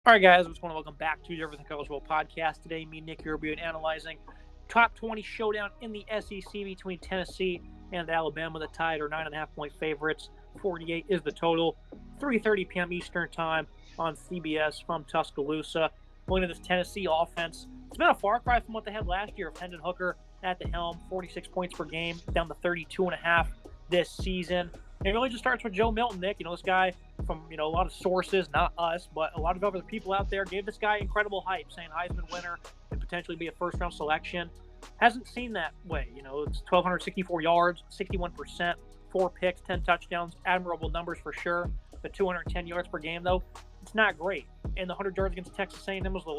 All right, guys, I just want to welcome back to the Everything College Football podcast. Today, me and Nick here will be analyzing top 20 showdown in the SEC between Tennessee and Alabama. The Tide are 9.5-point favorites. 48 is the total. 3:30 p.m. Eastern Time on CBS from Tuscaloosa. Looking at this Tennessee offense, it's been a far cry from what they had last year of Hendon Hooker at the helm. 46 points per game, down to 32.5 this season. And it really just starts with Joe Milton, Nick. This guy from, a lot of sources, not us, but a lot of other people out there gave this guy incredible hype, saying Heisman winner and potentially be a first-round selection. Hasn't seen that way. It's 1,264 yards, 61%, 4 picks, 10 touchdowns, admirable numbers for sure. The 210 yards per game, though, it's not great. And the 100 yards against Texas A&M was the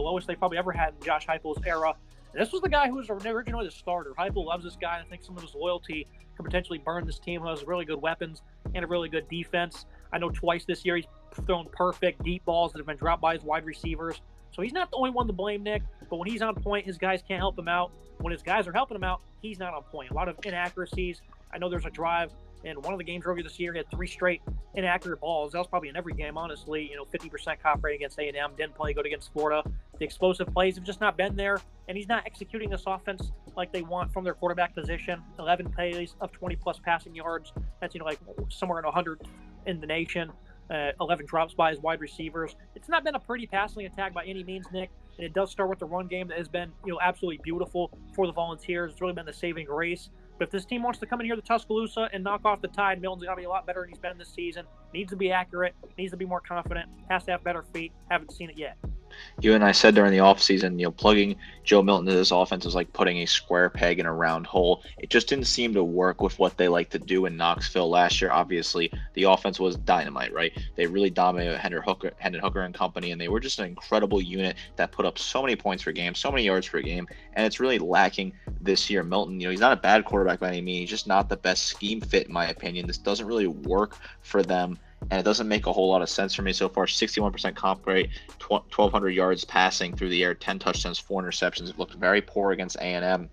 lowest they probably ever had in Josh Heupel's era. And this was the guy who was originally the starter. Heupel loves this guy, and I think some of his loyalty can potentially burn this team who has really good weapons and a really good defense. I know twice this year he's thrown perfect deep balls that have been dropped by his wide receivers. So he's not the only one to blame, Nick. But when he's on point, his guys can't help him out. When his guys are helping him out, he's not on point. A lot of inaccuracies. I know there's a drive in one of the games earlier this year. He had 3 straight inaccurate balls. That was probably in every game, honestly. 50% cop rate against A&M. Didn't play good against Florida. The explosive plays have just not been there. And he's not executing this offense like they want from their quarterback position. 11 plays of 20-plus passing yards. That's, like somewhere in 100 in the nation. 11 drops by his wide receivers. It's not been a pretty passing attack by any means, Nick. And it does start with the run game that has been, absolutely beautiful for the Volunteers. It's really been the saving grace. But if this team wants to come in here to Tuscaloosa and knock off the Tide, Milton's got to be a lot better than he's been this season. Needs to be accurate. Needs to be more confident. Has to have better feet. Haven't seen it yet. You and I said during the offseason, plugging Joe Milton into this offense is like putting a square peg in a round hole. It just didn't seem to work with what they like to do in Knoxville last year. Obviously, the offense was dynamite, right? They really dominated Hendon Hooker and company, and they were just an incredible unit that put up so many points per game, so many yards per game, and it's really lacking this year. Milton, he's not a bad quarterback by any means. He's just not the best scheme fit, in my opinion. This doesn't really work for them. And it doesn't make a whole lot of sense for me so far. 61% comp rate, 1,200 yards passing through the air, 10 touchdowns, 4 interceptions. It looked very poor against A&M.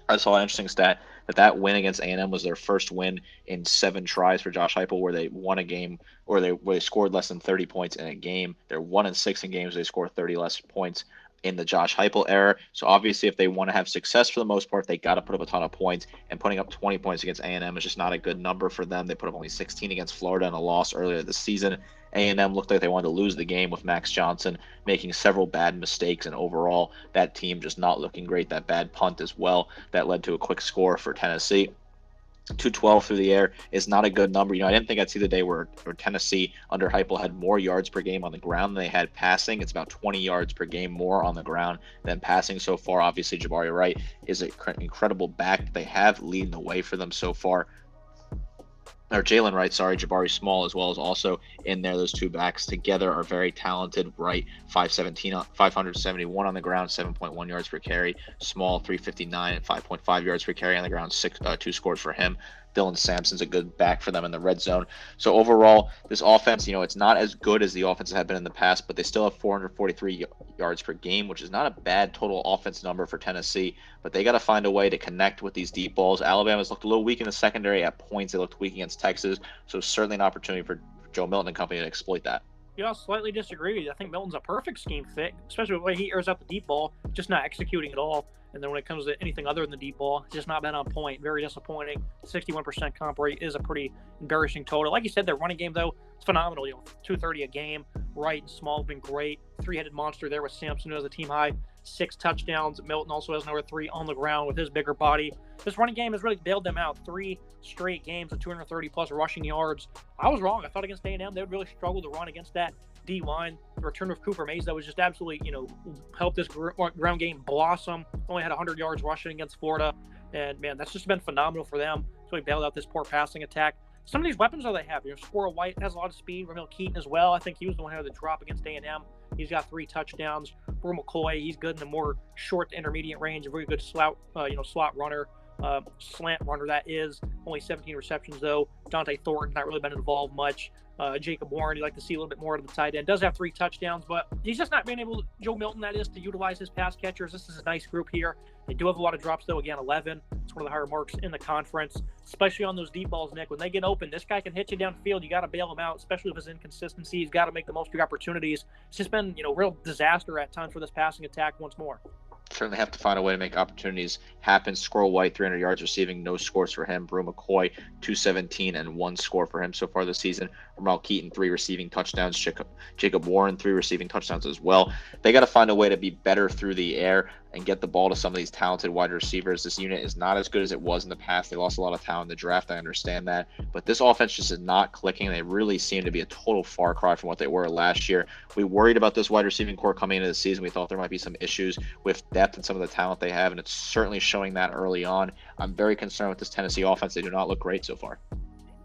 I saw an interesting stat that win against A&M was their first win in 7 tries for Josh Heupel, where they won a game, or where they scored less than 30 points in a game. They're 1-6 in games where they score 30 less points in the Josh Heupel era. So obviously, if they want to have success for the most part, they got to put up a ton of points. And putting up 20 points against A&M is just not a good number for them. They put up only 16 against Florida in a loss earlier this season. A&M looked like they wanted to lose the game with Max Johnson making several bad mistakes, and overall that team just not looking great. That bad punt as well that led to a quick score for Tennessee. 212 through the air is not a good number. I didn't think I'd see the day where Tennessee under Heupel had more yards per game on the ground than they had passing. It's about 20 yards per game more on the ground than passing so far. Obviously, Jabari Wright is an incredible back that they have leading the way for them so far. Or Jalen Wright, Jabari Small as well is also in there. Those two backs together are very talented. Wright, 571 on the ground, 7.1 yards per carry. Small, 359 and 5.5 yards per carry on the ground, 2 scores for him. Dylan Sampson's a good back for them in the red zone. So overall, this offense, it's not as good as the offenses have been in the past, but they still have 443 yards per game, which is not a bad total offense number for Tennessee. But they got to find a way to connect with these deep balls. Alabama's looked a little weak in the secondary at points. They looked weak against Texas. So certainly an opportunity for Joe Milton and company to exploit that. I'll slightly disagree with you. I think Milton's a perfect scheme fit, especially the way he airs out the deep ball, just not executing at all. And then when it comes to anything other than the deep ball, it's just not been on point. Very disappointing. 61% comp rate is a pretty embarrassing total. Like you said, their running game, though, it's phenomenal. 230 a game. Wright and Small have been great. 3-headed monster there with Sampson, who has a team high 6 touchdowns. Milton also has another 3 on the ground with his bigger body. This running game has really bailed them out. 3 straight games of 230-plus rushing yards. I was wrong. I thought against A&M they would really struggle to run against that D-line. The return of Cooper Mays that was just absolutely, helped this ground game blossom. Only had 100 yards rushing against Florida. And, man, that's just been phenomenal for them. So we bailed out this poor passing attack. Some of these weapons that they have, Squirrel White has a lot of speed. Ramil Keaton as well. I think he was the one who had the drop against A&M. He's got 3 touchdowns. Brew McCoy, he's good in the more short to intermediate range. A very good slot runner. slant runner that is. Only 17 receptions, though. Dante Thornton's not really been involved much. Jacob Warren, you'd like to see a little bit more out of the tight end. Does have 3 touchdowns, but he's just not being able to, Joe Milton, that is, to utilize his pass catchers. This is a nice group here. They do have a lot of drops, though. Again, 11. It's one of the higher marks in the conference, especially on those deep balls, Nick. When they get open, this guy can hit you downfield. You got to bail him out, especially with his inconsistency. He's got to make the most of your opportunities. It's just been, real disaster at times for this passing attack once more. Certainly have to find a way to make opportunities happen. Squirrel White, 300 yards receiving, no scores for him. Brew McCoy, 217 and 1 score for him so far this season. Ramal Keaton, 3 receiving touchdowns. Jacob Warren, 3 receiving touchdowns as well. They got to find a way to be better through the air and get the ball to some of these talented wide receivers. This unit is not as good as it was in the past. They lost a lot of talent in the draft. I understand that. But this offense just is not clicking. They really seem to be a total far cry from what they were last year. We worried about this wide receiving core coming into the season. We thought there might be some issues with depth and some of the talent they have, and it's certainly showing that early on. I'm very concerned with this Tennessee offense. They do not look great so far.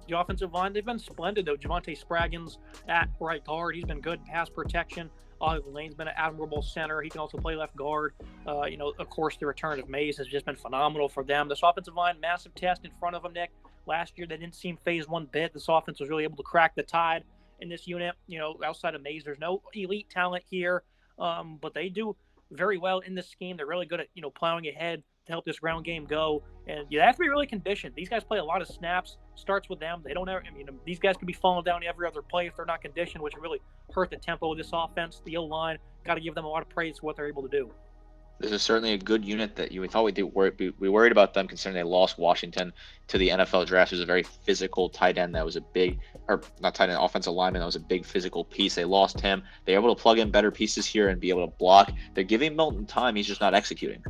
The offensive line, they've been splendid, though. Javante Spraggins at right guard. He's been good in pass protection. Oliver Lane's been an admirable center. He can also play left guard. Of course, the return of Mays has just been phenomenal for them. This offensive line, massive test in front of them, Nick. Last year, they didn't seem phased one bit. This offense was really able to crack the tide in this unit. Outside of Mays, there's no elite talent here, but they do very well in this scheme. They're really good at, plowing ahead to help this ground game go. And you have to be really conditioned. These guys play a lot of snaps. Starts with them. They don't ever, these guys could be falling down every other play if they're not conditioned, which really hurt the tempo of this offense. The O-line, got to give them a lot of praise for what they're able to do. This is certainly a good unit that we thought we worried about them considering they lost Washington to the NFL draft. It was a very physical tight end that was offensive lineman that was a big physical piece. They lost him. They're able to plug in better pieces here and be able to block. They're giving Milton time. He's just not executing.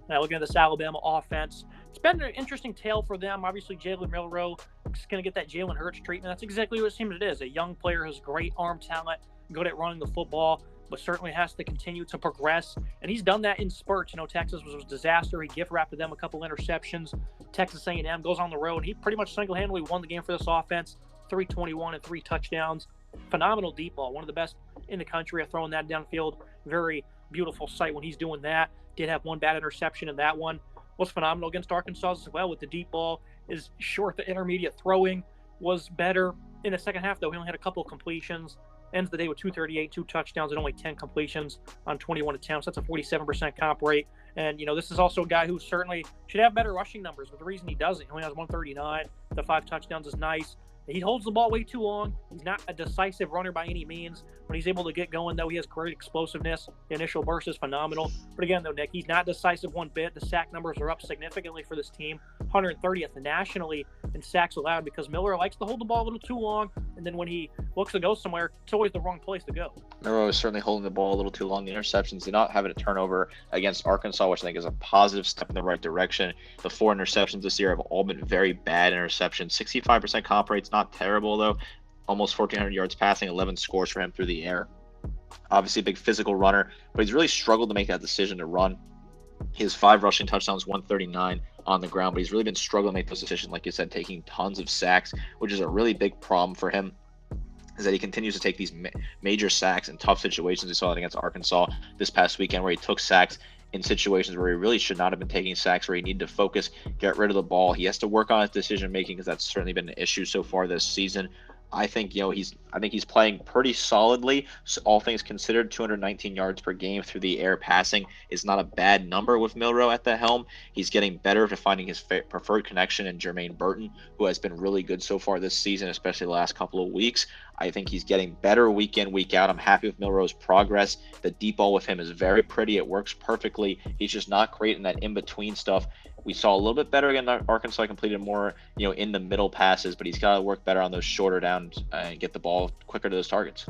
Now looking at this Alabama offense, it's been an interesting tale for them. Obviously, Jalen Milroe is going to get that Jalen Hurts treatment. That's exactly what it seems it is. A young player who's great arm talent, good at running the football, but certainly has to continue to progress. And he's done that in spurts. Texas was a disaster. He gift wrapped them a couple interceptions. Texas A&M goes on the road. He pretty much single-handedly won the game for this offense. 321 and 3 touchdowns. Phenomenal deep ball. One of the best in the country at throwing that downfield. Very beautiful sight when he's doing that. Did have one bad interception in that one. Was phenomenal against Arkansas as well with the deep ball. Is short, the intermediate throwing was better. In the second half, though, he only had a couple of completions. Ends the day with 238, 2 touchdowns, and only 10 completions on 21 attempts. That's a 47% comp rate. And, this is also a guy who certainly should have better rushing numbers, but the reason he doesn't, he only has 139. The 5 touchdowns is nice. He holds the ball way too long. He's not a decisive runner by any means. When he's able to get going, though, he has great explosiveness. The initial burst is phenomenal. But again, though, Nick, he's not decisive one bit. The sack numbers are up significantly for this team. 130th nationally in sacks allowed because Miller likes to hold the ball a little too long. And then when he looks to go somewhere, it's always the wrong place to go. Miller is certainly holding the ball a little too long. The interceptions did not have a turnover against Arkansas, which I think is a positive step in the right direction. The 4 interceptions this year have all been very bad interceptions. 65% comp rate's not terrible, though. Almost 1,400 yards passing, 11 scores for him through the air. Obviously a big physical runner, but he's really struggled to make that decision to run. He has 5 rushing touchdowns, 139 on the ground, but he's really been struggling to make those decisions, like you said, taking tons of sacks, which is a really big problem for him, is that he continues to take these major sacks in tough situations. We saw that against Arkansas this past weekend where he took sacks in situations where he really should not have been taking sacks, where he needed to focus, get rid of the ball. He has to work on his decision making because that's certainly been an issue so far this season. I think he's playing pretty solidly. So all things considered, 219 yards per game through the air passing is not a bad number with Milroe at the helm. He's getting better to finding his preferred connection in Jermaine Burton, who has been really good so far this season, especially the last couple of weeks. I think he's getting better week in, week out. I'm happy with Milroe's progress. The deep ball with him is very pretty. It works perfectly. He's just not great in that in-between stuff. We saw a little bit better against Arkansas, completed more, in the middle passes, but he's got to work better on those shorter downs and get the ball quicker to those targets.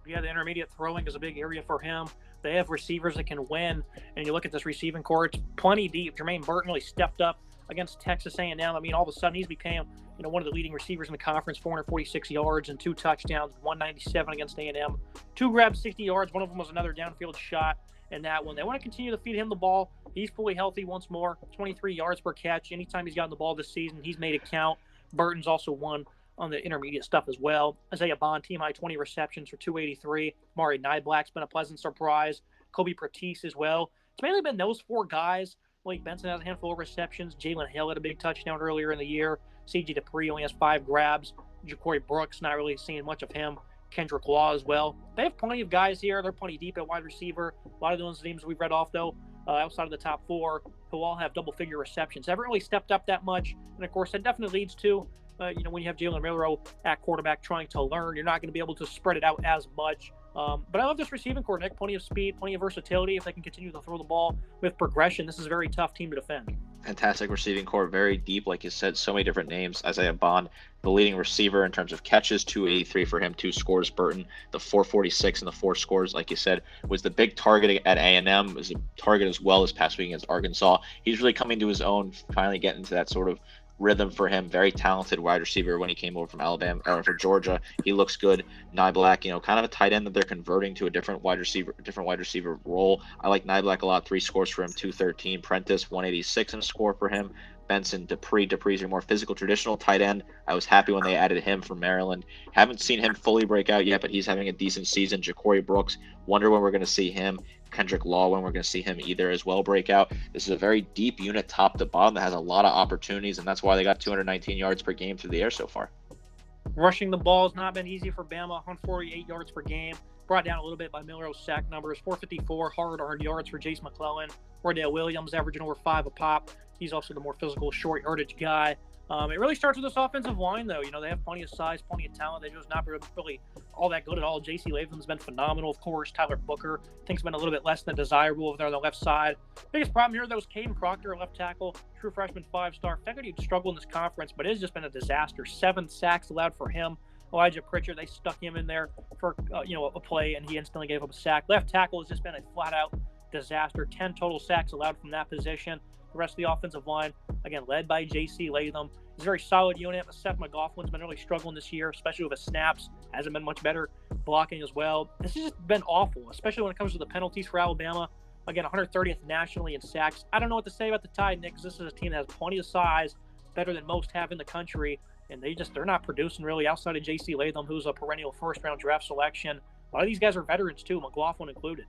Yeah, the intermediate throwing is a big area for him. They have receivers that can win, and you look at this receiving core, it's plenty deep. Jermaine Burton really stepped up against Texas A&M. All of a sudden he's became, one of the leading receivers in the conference, 446 yards and 2 touchdowns, 197 against A&M. 2 grabs, 60 yards. One of them was another downfield shot. And that one, they want to continue to feed him the ball. He's fully healthy once more, 23 yards per catch. Anytime he's gotten the ball this season, he's made it count. Burton's also won on the intermediate stuff as well. Isaiah Bond, team high 20 receptions for 283. Mari Nyblack's been a pleasant surprise. Kobe Pertise as well. It's mainly been those 4 guys. Blake Benson has a handful of receptions. Jalen Hill had a big touchdown earlier in the year. C.J. Dupree only has 5 grabs. Ja'Cory Brooks, not really seeing much of him. Kendrick Law as well. They have plenty of guys here. They're plenty deep at wide receiver. A lot of those names we've read off, though, outside of the top 4, who all have double-figure receptions. Haven't really stepped up that much. And, of course, that definitely leads to, when you have Jalen Milroe at quarterback trying to learn, you're not going to be able to spread it out as much. But I love this receiving core, Nick. Plenty of speed, plenty of versatility. If they can continue to throw the ball with progression, this is a very tough team to defend. Fantastic receiving core, very deep, like you said, so many different names. Isaiah Bond, the leading receiver in terms of catches, 283 for him, 2 scores. Burton, the 446 and the 4 scores, like you said, was the big target at A&M, was a target as well as past week against Arkansas. He's really coming to his own, finally getting to that sort of rhythm for him. Very talented wide receiver when he came over from Alabama or for Georgia. He looks good. Nyblack, kind of a tight end that they're converting to a different wide receiver role. I like Nyblack a lot. 3 scores for him, 213. Prentice, 186 and a score for him. Benson, Dupree's your more physical, traditional tight end. I was happy when they added him from Maryland. Haven't seen him fully break out yet, but he's having a decent season. Ja'Cory Brooks, wonder when we're going to see him. Kendrick Law, when we're going to see him either as well break out. This is a very deep unit top to bottom that has a lot of opportunities, and that's why they got 219 yards per game through the air so far. Rushing the ball has not been easy for Bama, 148 yards per game. Brought down a little bit by Milroe's sack numbers, 454 hard-earned yards for Jace McClellan. Wardale Williams averaging over 5 a pop. He's also the more physical, short yardage guy. It really starts with this offensive line, though. They have plenty of size, plenty of talent. They're just not really all that good at all. J.C. Latham's been phenomenal, of course. Tyler Booker, I think, has been a little bit less than desirable over there on the left side. Biggest problem here, though, is Caden Proctor, left tackle, true freshman 5-star. Figured he'd struggle in this conference, but it has just been a disaster. 7 sacks allowed for him. Elijah Pritchard, they stuck him in there for a play, and he instantly gave up a sack. Left tackle has just been a flat-out disaster. 10 total sacks allowed from that position. The rest of the offensive line, again, led by J.C. Latham. It's a very solid unit. Seth McLaughlin's been really struggling this year, especially with his snaps. Hasn't been much better blocking as well. This has just been awful, especially when it comes to the penalties for Alabama. Again, 130th nationally in sacks. I don't know what to say about the Tide, Nick, because this is a team that has plenty of size, better than most have in the country, and they're not producing really outside of J.C. Latham, who's a perennial first-round draft selection. A lot of these guys are veterans, too, McLaughlin included.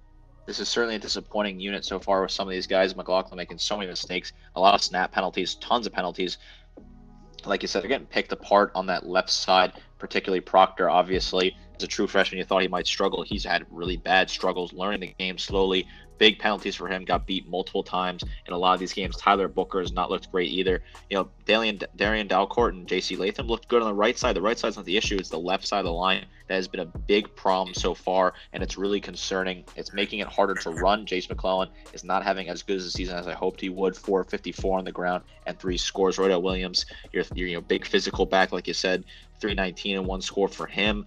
This is certainly a disappointing unit so far with some of these guys. McLaughlin making so many mistakes, a lot of snap penalties, tons of penalties. Like you said, they're getting picked apart on that left side, particularly Proctor, obviously. As a true freshman, you thought he might struggle. He's had really bad struggles learning the game slowly. Big penalties for him, got beat multiple times in a lot of these games. Tyler Booker has not looked great either. Darian Dalcourt and J.C. Latham looked good on the right side. The right side's not the issue. It's the left side of the line that has been a big problem so far, and it's really concerning. It's making it harder to run. Jace McClellan is not having as good as a season as I hoped he would. 454 on the ground and 3 scores. Wardale Williams, your big physical back, like you said, 319 and 1 score for him.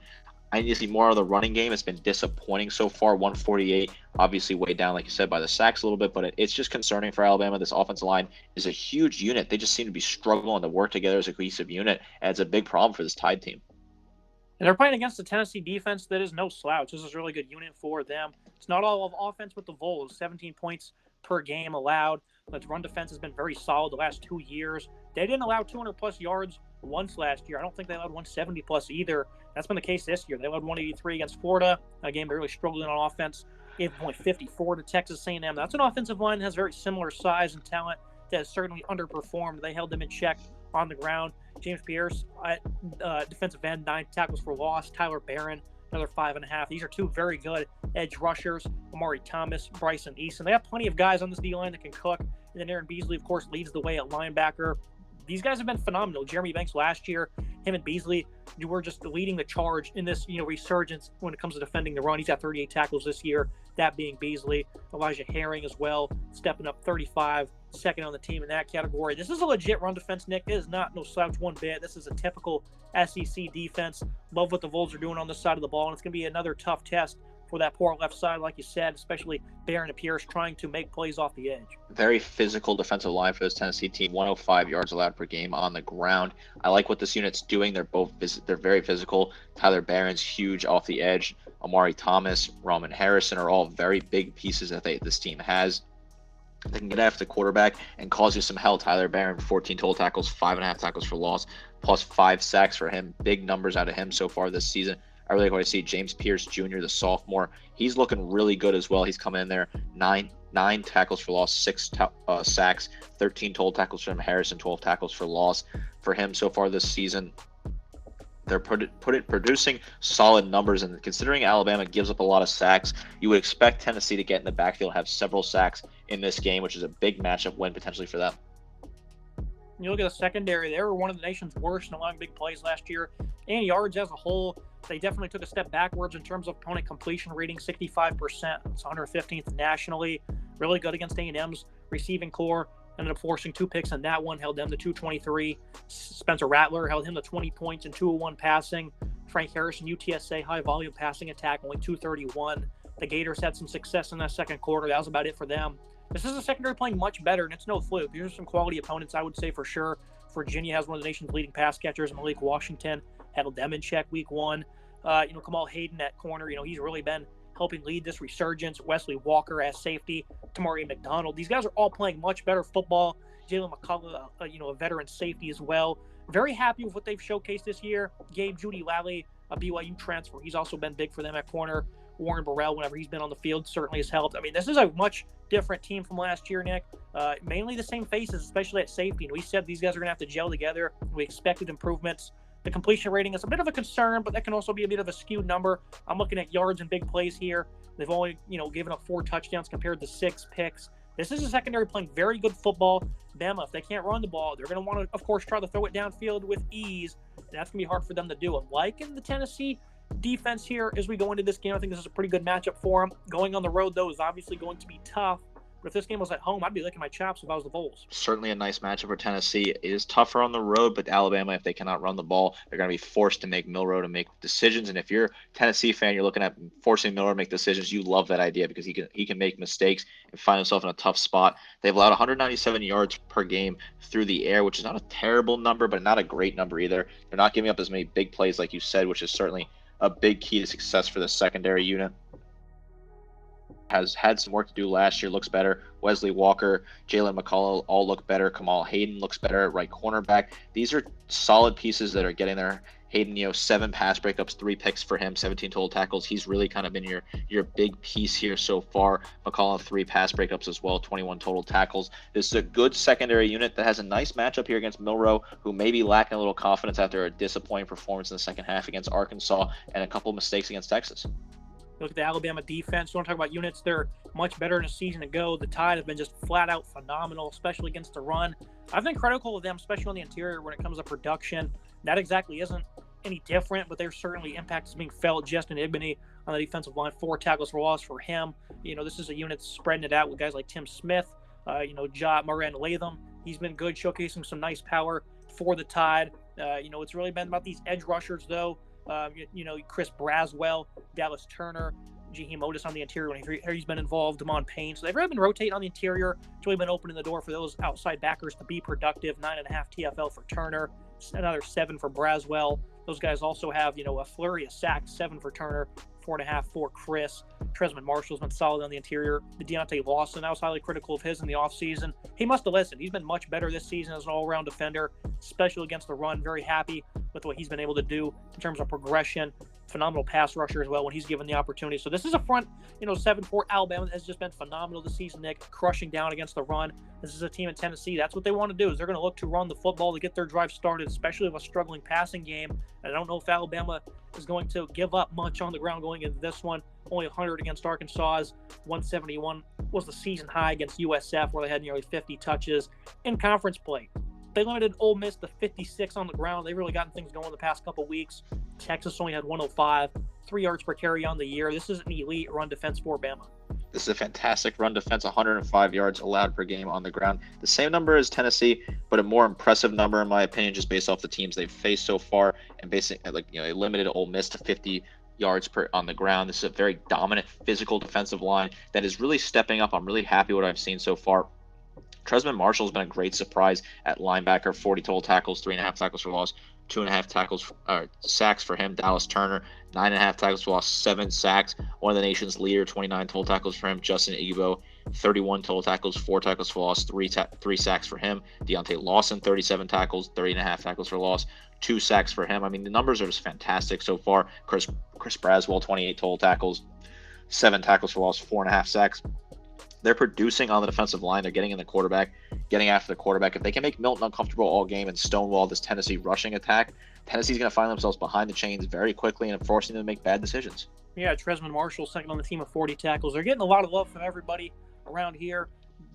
I need to see more of the running game. It's been disappointing so far. 148, obviously way down, like you said, by the sacks a little bit, but it's just concerning for Alabama. This offensive line is a huge unit. They just seem to be struggling to work together as a cohesive unit, and it's a big problem for this Tide team. And they're playing against the Tennessee defense that is no slouch. This is a really good unit for them. It's not all of offense with the Vols. 17 points per game allowed. But run defense has been very solid the last 2 years. They didn't allow 200-plus yards once last year. I don't think they allowed 170-plus either. That's been the case this year. They allowed 183 against Florida, a game they really struggled on offense. Gave point 54 to Texas A&M. That's an offensive line that has very similar size and talent that has certainly underperformed. They held them in check on the ground. James Pierce at defensive end, 9 tackles for loss. Tyler Barron, another 5.5. These are 2 very good edge rushers. Amari Thomas, Bryson Easton. They have plenty of guys on this D-line that can cook. And then Aaron Beasley, of course, leads the way at linebacker. These guys have been phenomenal. Jeremy Banks last year, him and Beasley were just leading the charge in this resurgence when it comes to defending the run. He's got 38 tackles this year, that being Beasley. Elijah Herring as well, stepping up 35, second on the team in that category. This is a legit run defense, Nick. It is not no slouch one bit. This is a typical SEC defense. Love what the Vols are doing on this side of the ball, and it's going to be another tough test for that poor left side, like you said, especially Barron and Pierce trying to make plays off the edge. Very physical defensive line for this Tennessee team. 105 yards allowed per game on the ground. I like what this unit's doing. They're very physical. Tyler Barron's huge off the edge. Amari Thomas, Roman Harrison are all very big pieces that this team has. They can get after the quarterback and cause you some hell. Tyler Barron, 14 total tackles, 5.5 tackles for loss, plus 5 sacks for him. Big numbers out of him so far this season. I really want to see James Pierce Jr., the sophomore. He's looking really good as well. He's coming in there, 9 9 tackles for loss, 6 sacks, 13 total tackles for him. Harrison, 12 tackles for loss for him so far this season. They're producing solid numbers, and considering Alabama gives up a lot of sacks, you would expect Tennessee to get in the backfield, have several sacks in this game, which is a big matchup win potentially for them. You look at the secondary, they were one of the nation's worst in allowing big plays last year. And yards as a whole, they definitely took a step backwards in terms of opponent completion rating, 65%. It's 115th nationally. Really good against A&M's receiving core. Ended up forcing 2 picks in that one, held them to 223. Spencer Rattler held him to 20 points and 201 passing. Frank Harrison, UTSA, high volume passing attack, only 231. The Gators had some success in that second quarter. That was about it for them. This is a secondary playing much better, and it's no fluke. These are some quality opponents, I would say, for sure. Virginia has one of the nation's leading pass catchers, Malik Washington, held them in check week 1. Kamal Hayden at corner, he's really been helping lead this resurgence. Wesley Walker as safety, Tamari McDonald. These guys are all playing much better football. Jalen McCullough, a veteran safety as well. Very happy with what they've showcased this year. Gabe Judy Lally, a BYU transfer. He's also been big for them at corner. Warren Burrell, whenever he's been on the field, certainly has helped. I mean, this is a much different team from last year, Nick. Mainly the same faces, especially at safety. And we said these guys are going to have to gel together. We expected improvements. The completion rating is a bit of a concern, but that can also be a bit of a skewed number. I'm looking at yards and big plays here. They've only, given up 4 touchdowns compared to 6 picks. This is a secondary playing very good football. Bama, if they can't run the ball, they're going to want to, of course, try to throw it downfield with ease. And that's going to be hard for them to do. And like in the Tennessee defense here, as we go into this game, I think this is a pretty good matchup for them. Going on the road, though, is obviously going to be tough. But if this game was at home, I'd be licking my chops if I was the Vols. Certainly a nice matchup for Tennessee. It is tougher on the road, but Alabama, if they cannot run the ball, they're going to be forced to make Milroe to make decisions. And if you're a Tennessee fan, you're looking at forcing Milroe to make decisions, you love that idea because he can make mistakes and find himself in a tough spot. They've allowed 197 yards per game through the air, which is not a terrible number, but not a great number either. They're not giving up as many big plays like you said, which is certainly a big key to success for the secondary unit. Has had some work to do last year, looks better. Wesley Walker, Jalen McCullough all look better. Kamal Hayden looks better at right cornerback. These are solid pieces that are getting there. Hayden, 7 pass breakups, 3 picks for him, 17 total tackles. He's really kind of been your big piece here so far. McCullough, 3 pass breakups as well, 21 total tackles. This is a good secondary unit that has a nice matchup here against Milroe, who may be lacking a little confidence after a disappointing performance in the second half against Arkansas and a couple mistakes against Texas. Look at the Alabama defense. You want to talk about units, they're much better in a season ago. The Tide have been just flat out phenomenal, especially against the run. I've been critical of them, especially on the interior when it comes to production. That exactly isn't any different, but there's certainly impact is being felt. Justin Igbany on the defensive line, 4 tackles for loss for him. This is a unit spreading it out with guys like Tim Smith, Moran Latham. He's been good, showcasing some nice power for the Tide. It's really been about these edge rushers, though. Chris Braswell, Dallas Turner, Jaheim Otis on the interior when he's been involved, Damon Payne. So they've really been rotating on the interior. It's really been opening the door for those outside backers to be productive. 9.5 TFL for Turner, another 7 for Braswell. Those guys also have, a flurry of sacks, 7 for Turner, 4.5 for Chris. Tresman Marshall's been solid on the interior. The Deontay Lawson, I was highly critical of his in the offseason. He must have listened. He's been much better this season as an all-around defender, especially against the run. Very happy with what he's been able to do in terms of progression. Phenomenal pass rusher as well when he's given the opportunity. So this is a front, 7-4 Alabama has just been phenomenal this season, Nick, crushing down against the run. This is a team in Tennessee. That's what they want to do, is they're going to look to run the football to get their drive started, especially with a struggling passing game. And I don't know if Alabama is going to give up much on the ground going into this one. Only 100 against Arkansas's 171 was the season high against USF, where they had nearly 50 touches in conference play. They limited Ole Miss to 56 on the ground. They've really gotten things going the past couple weeks. Texas only had 105, 3 yards per carry on the year. This is an elite run defense for Bama. This is a fantastic run defense, 105 yards allowed per game on the ground. The same number as Tennessee, but a more impressive number in my opinion, just based off the teams they've faced so far, and basically, they limited Ole Miss to 50 yards per on the ground. This is a very dominant physical defensive line that is really stepping up. I'm really happy with what I've seen so far. Tresman Marshall has been a great surprise at linebacker, 40 total tackles, 3.5 tackles for loss, 2.5 sacks for him. Dallas Turner, 9.5 tackles for loss, 7 sacks. One of the nation's leader, 29 total tackles for him. Justin Igbo, 31 total tackles, 4 tackles for loss, 3 sacks for him. Deontay Lawson, 37 tackles, 30.5 tackles for loss, 2 sacks for him. I mean, the numbers are just fantastic so far. Chris Braswell, 28 total tackles, 7 tackles for loss, 4.5 sacks. They're producing on the defensive line. They're getting in the quarterback, getting after the quarterback. If they can make Milton uncomfortable all game and stonewall this Tennessee rushing attack, Tennessee's going to find themselves behind the chains very quickly and forcing them to make bad decisions. Yeah, Tresman Marshall, second on the team with 40 tackles. They're getting a lot of love from everybody around here.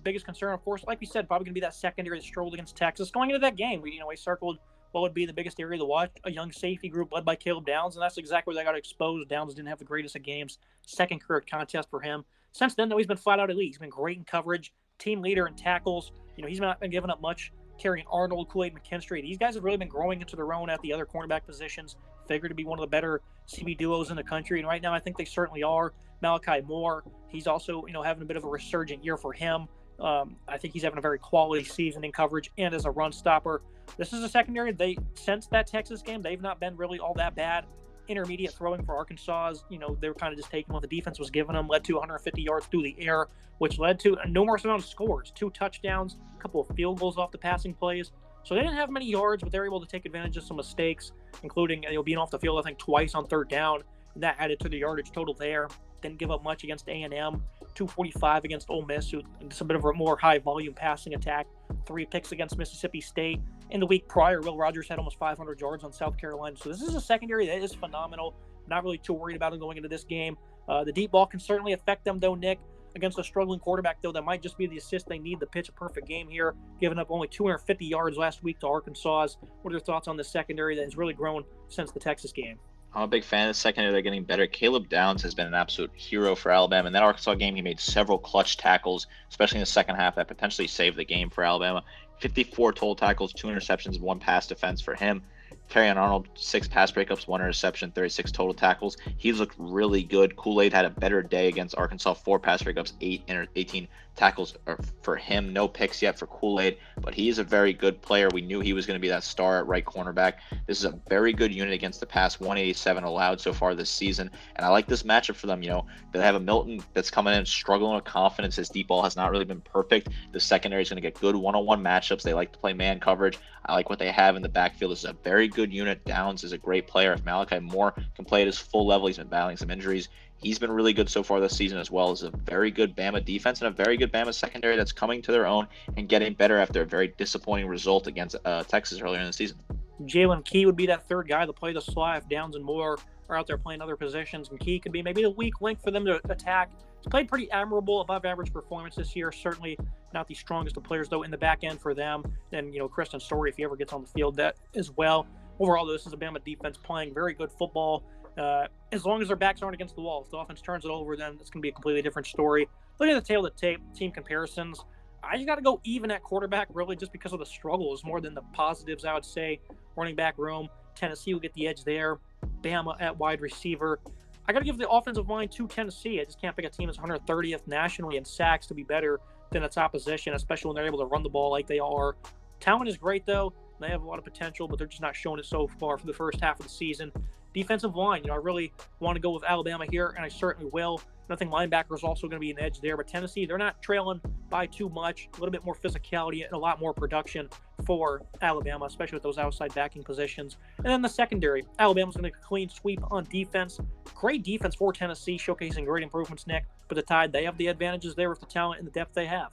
Biggest concern, of course, like we said, probably going to be that secondary that struggled against Texas. Going into that game, we circled what would be the biggest area to watch, a young safety group led by Caleb Downs, and that's exactly where they got exposed. Downs didn't have the greatest of games. Second career contest for him. Since then, though, he's been flat out elite. He's been great in coverage, team leader in tackles. He's not been giving up much. Carrying Arnold, Kool-Aid, McKinstry. These guys have really been growing into their own at the other cornerback positions. Figured to be one of the better CB duos in the country, and right now I think they certainly are. Malachi Moore, he's also having a bit of a resurgent year for him. I think he's having a very quality season in coverage and as a run stopper. This is a secondary. Since that Texas game, they've not been really all that bad. Intermediate throwing for Arkansas, they were kind of just taking what the defense was giving them, led to 150 yards through the air, which led to a numerous amount of scores, 2 touchdowns, a couple of field goals off the passing plays. So they didn't have many yards, but they were able to take advantage of some mistakes, including being off the field, I think, twice on third down. And that added to the yardage total there. Didn't give up much against A&M, 245 against Ole Miss, who it's a bit of a more high-volume passing attack. 3 picks against Mississippi State. In the week prior, Will Rogers had almost 500 yards on South Carolina. So this is a secondary that is phenomenal. Not really too worried about them going into this game. The deep ball can certainly affect them, though, Nick. Against a struggling quarterback, though, that might just be the assist they need to pitch a perfect game here, giving up only 250 yards last week to Arkansas. What are your thoughts on the secondary that has really grown since the Texas game? I'm a big fan of the secondary. They're getting better. Caleb Downs has been an absolute hero for Alabama. In that Arkansas game, he made several clutch tackles, especially in the second half, that potentially saved the game for Alabama. 54 total tackles, 2 interceptions, 1 pass defense for him. Terrion Arnold, 6 pass breakups, 1 interception, 36 total tackles. He's looked really good. Kool-Aid had a better day against Arkansas, 4 pass breakups, 18 tackles for him. No picks yet for Kool-Aid, but he's a very good player. We knew he was going to be that star at right cornerback. This is a very good unit against the pass, 187 allowed so far this season, and I like this matchup for them. They have a Milton that's coming in struggling with confidence. His deep ball has not really been perfect. The secondary is going to get good one-on-one matchups. They like to play man coverage. I like what they have in the backfield. This is a very good unit. Downs is a great player. If Malachi Moore can play at his full level, he's been battling some injuries. He's been really good so far this season, as well as a very good Bama defense and a very good Bama secondary that's coming to their own and getting better after a very disappointing result against Texas earlier in the season. Jalen Key would be that third guy to play the slot if Downs and Moore are out there playing other positions, and Key could be maybe the weak link for them to attack. He's played pretty admirable, above average performance this year. Certainly not the strongest of players, though, in the back end for them. And, Kristen Story, if he ever gets on the field, that as well. Overall, though, this is a Bama defense playing very good football. As long as their backs aren't against the wall. If the offense turns it over, then it's going to be a completely different story. Looking at the tail of the tape, team comparisons, I just got to go even at quarterback, really, just because of the struggles more than the positives, I would say. Running back room, Tennessee will get the edge there. Bama at wide receiver. I got to give the offensive line to Tennessee. I just can't pick a team that's 130th nationally in sacks to be better than its opposition, especially when they're able to run the ball like they are. Talent is great, though. They have a lot of potential, but they're just not showing it so far for the first half of the season. Defensive line, I really want to go with Alabama here, and I certainly will. I think linebacker is also going to be an edge there, but Tennessee, they're not trailing by too much. A little bit more physicality and a lot more production for Alabama, especially with those outside backing positions. And then the secondary, Alabama's going to make a clean sweep on defense. Great defense for Tennessee, showcasing great improvements, Nick. But the Tide, they have the advantages there with the talent and the depth they have.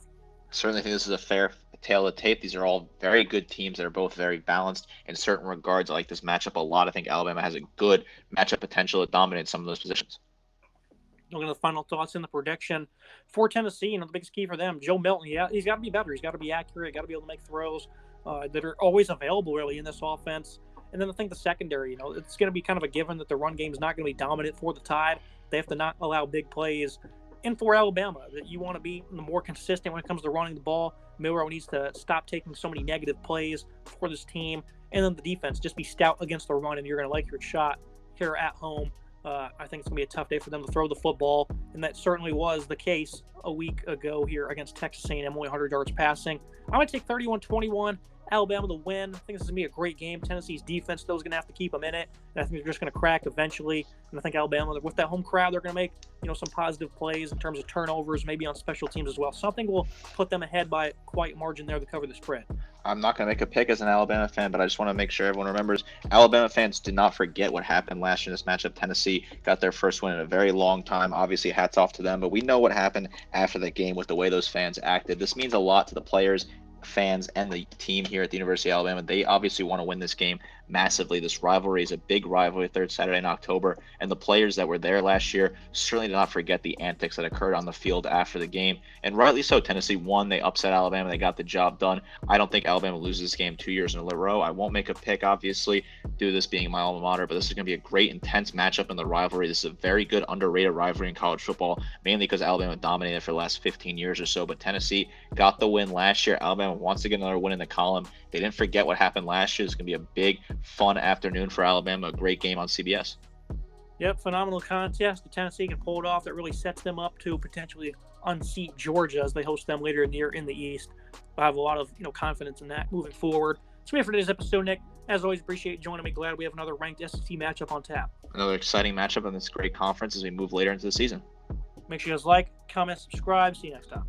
Certainly think this is a fair tail of the tape. These are all very good teams that are both very balanced in certain regards. I like this matchup a lot. I think Alabama has a good matchup potential to dominate some of those positions. Looking at the final thoughts in the prediction for Tennessee, the biggest key for them, Joe Milton, he's got to be better. He's got to be accurate, got to be able to make throws that are always available, really, in this offense. And then I think the secondary, it's going to be kind of a given that the run game is not going to be dominant for the Tide. They have to not allow big plays. And for Alabama, that you want to be more consistent when it comes to running the ball. Milroe needs to stop taking so many negative plays for this team. And then the defense, just be stout against the run, and you're going to like your shot here at home. I think it's going to be a tough day for them to throw the football, and that certainly was the case a week ago here against Texas A&M, only 100 yards passing. I would take 31-21, Alabama to win. I think this is going to be a great game. Tennessee's defense, though, is going to have to keep them in it, and I think they're just going to crack eventually. And I think Alabama, with that home crowd, they're going to make some positive plays in terms of turnovers, maybe on special teams as well. Something will put them ahead by quite a margin there to cover the spread. I'm not going to make a pick as an Alabama fan, but I just want to make sure everyone remembers Alabama fans did not forget what happened last year in this matchup. Tennessee got their first win in a very long time. Obviously, hats off to them, but we know what happened after that game with the way those fans acted. This means a lot to the players, fans, and the team here at the University of Alabama. They obviously want to win this game massively. This rivalry is a big rivalry, third Saturday in October, and the players that were there last year certainly did not forget the antics that occurred on the field after the game, and rightly so. Tennessee won. They upset Alabama. They got the job done. I don't think Alabama loses this game 2 years in a row. I won't make a pick, obviously, due to this being my alma mater, but this is going to be a great, intense matchup in the rivalry. This is a very good, underrated rivalry in college football, mainly because Alabama dominated for the last 15 years or so, but Tennessee got the win last year. Alabama wants to get another win in the column. They didn't forget what happened last year. It's going to be a big, fun afternoon for Alabama. A great game on CBS. Yep, phenomenal contest. The Tennessee can pull it off. That really sets them up to potentially unseat Georgia as they host them later in the year in the East. I have a lot of confidence in that moving forward. That's me for today's episode, Nick. As always, appreciate you joining me. Glad we have another ranked SEC matchup on tap. Another exciting matchup in this great conference as we move later into the season. Make sure you guys like, comment, subscribe. See you next time.